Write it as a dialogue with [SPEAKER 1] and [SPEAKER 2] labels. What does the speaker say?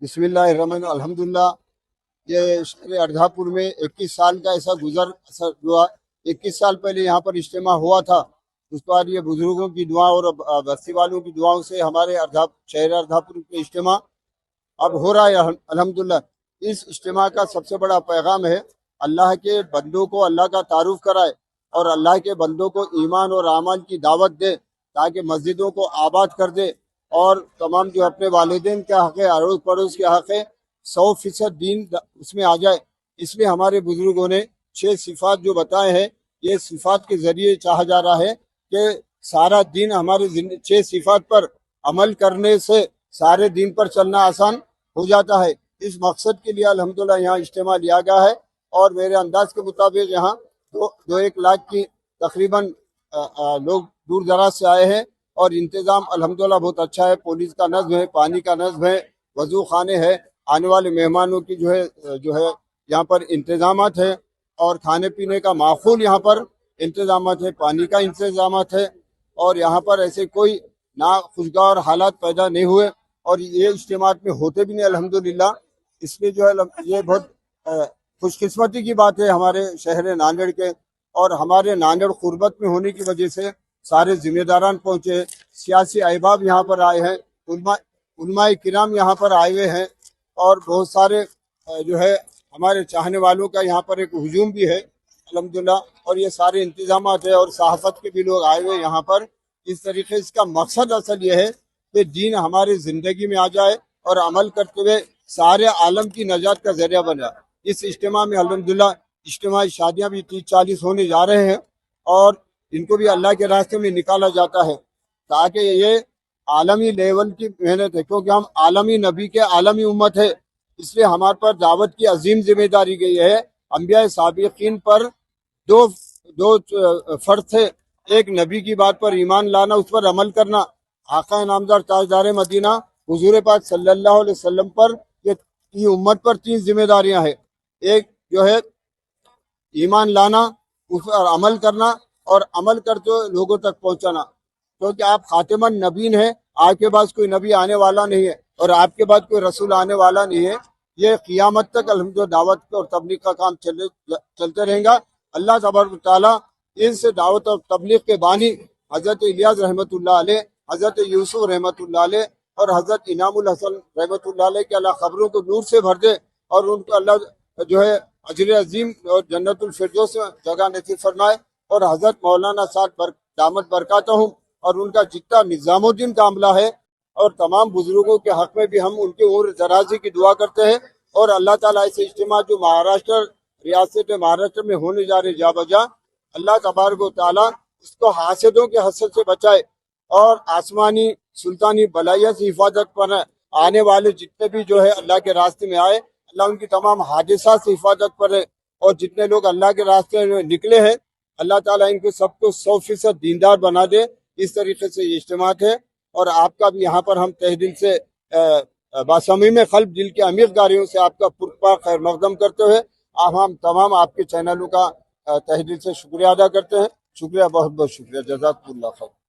[SPEAKER 1] بسم اللہ الرحمن الحمدللہ۔ یہ شہر اردھاپور میں 21 سال کا ایسا اثر ہوا۔ 21 سال پہلے یہاں پر اجتماع ہوا تھا، اس پر یہ بزرگوں کی دعا اور بستی والوں کی دعاؤں سے ہمارے شہر اردھاپور کے اجتماع اب ہو رہا ہے الحمدللہ۔ اس اجتماع کا سب سے بڑا پیغام ہے اللہ کے بندوں کو اللہ کا تعارف کرائے اور اللہ کے بندوں کو ایمان اور اعمال کی دعوت دے تاکہ مسجدوں کو آباد کر دے اور تمام جو اپنے والدین کا حق ہے، اڑوس پڑوس کے حق ہے، 100% دین اس میں آ جائے۔ اس لیے ہمارے بزرگوں نے 6 صفات جو بتائے ہیں، یہ صفات کے ذریعے چاہا جا رہا ہے کہ سارا دین ہمارے 6 صفات پر عمل کرنے سے سارے دین پر چلنا آسان ہو جاتا ہے۔ اس مقصد کے لیے الحمدللہ یہاں اجتماع لیا گیا ہے اور میرے انداز کے مطابق یہاں 2-1 لاکھ کی تقریباً لوگ دور دراز سے آئے ہیں اور انتظام الحمدللہ بہت اچھا ہے۔ پولیس کا نظم ہے، پانی کا نظم ہے، وضو خانے ہے، آنے والے مہمانوں کی جو ہے یہاں پر انتظامات ہے اور کھانے پینے کا معقول یہاں پر انتظامات ہے، پانی کا انتظامات ہے اور یہاں پر ایسے کوئی ناخوشگوار حالات پیدا نہیں ہوئے اور یہ اجتماعات میں ہوتے بھی نہیں الحمدللہ۔ اس لیے جو ہے یہ بہت خوش قسمتی کی بات ہے ہمارے شہر ناندیڑ کے، اور ہمارے ناندیڑ قربت میں ہونے کی وجہ سے سارے ذمہ داران پہنچے، سیاسی احباب یہاں پر آئے ہیں، علماء کرام یہاں پر آئے ہوئے ہیں اور بہت سارے جو ہے ہمارے چاہنے والوں کا یہاں پر ایک ہجوم بھی ہے الحمدللہ، اور یہ سارے انتظامات ہیں اور صحافت کے بھی لوگ آئے ہوئے یہاں پر۔ اس طریقے اس کا مقصد اصل یہ ہے کہ دین ہماری زندگی میں آ جائے اور عمل کرتے ہوئے سارے عالم کی نجات کا ذریعہ بن جائے۔ اس اجتماع میں الحمدللہ اجتماعی شادیاں بھی 30-40 ہونے جا رہے ہیں اور ان کو بھی اللہ کے راستے میں نکالا جاتا ہے تاکہ یہ عالمی لیول کی محنت ہے، کیونکہ ہم عالمی نبی کے عالمی امت ہے، اس لیے ہمارے پر دعوت کی عظیم ذمہ داری گئی ہے۔ انبیاء سابقین پر دو فرض تھے، ایک نبی کی بات پر ایمان لانا، اس پر عمل کرنا۔ آقا نامدار تاجدار مدینہ حضور پاک صلی اللہ علیہ وسلم پر یہ امت پر 3 ذمہ داریاں ہیں، ایک جو ہے ایمان لانا، اس پر عمل کرنا اور عمل کرتے ہوئے لوگوں تک پہنچانا، کیونکہ آپ خاتم النبیین ہیں، آپ کے پاس کوئی نبی آنے والا نہیں ہے اور آپ کے بعد کوئی رسول آنے والا نہیں ہے۔ یہ قیامت تک الحمدللہ دعوت اور تبلیغ کا کام چلتے رہیں گا۔ اللہ تبارک و تعالیٰ اس دعوت اور تبلیغ کے بانی حضرت الیاس رحمۃ اللہ علیہ، حضرت یوسف رحمۃ اللہ علیہ اور حضرت انعام الحسن رحمۃ اللہ علیہ کے اللہ قبروں کو نور سے بھر دے اور ان کو اللہ جو ہے اجر عظیم اور جنت الفردوس میں جگہ نصیب فرمائے، اور حضرت مولانا سعد دامت برکاتہم اور ان کا جتنا نظام الدین کا عملہ ہے اور تمام بزرگوں کے حق میں بھی ہم ان کے عمر درازی کی دعا کرتے ہیں، اور اللہ تعالیٰ ایسے اجتماع جو ریاست مہاراشٹر میں ہونے جا رہے جا بجا، اللہ تبارک و تعالیٰ اس کو حاسدوں کے حسد سے بچائے اور آسمانی سلطانی بلائیہ سے حفاظت پر آنے والے جتنے بھی جو ہے اللہ کے راستے میں آئے، اللہ ان کی تمام حادثات سے حفاظت پر ہے، اور جتنے لوگ اللہ کے راستے میں نکلے ہیں اللہ تعالیٰ ان کو سب کو 100% دیندار بنا دے۔ اس طریقے سے یہ اجتماع ہے، اور آپ کا بھی یہاں پر ہم تہ دل سے باصمیم قلب دل کے عمیق گاریوں سے آپ کا پرپا خیر مقدم کرتے ہوئے ہم تمام آپ کے چینلوں کا تہ دل سے شکریہ ادا کرتے ہیں۔ شکریہ، بہت بہت شکریہ، جزاک اللہ خیر۔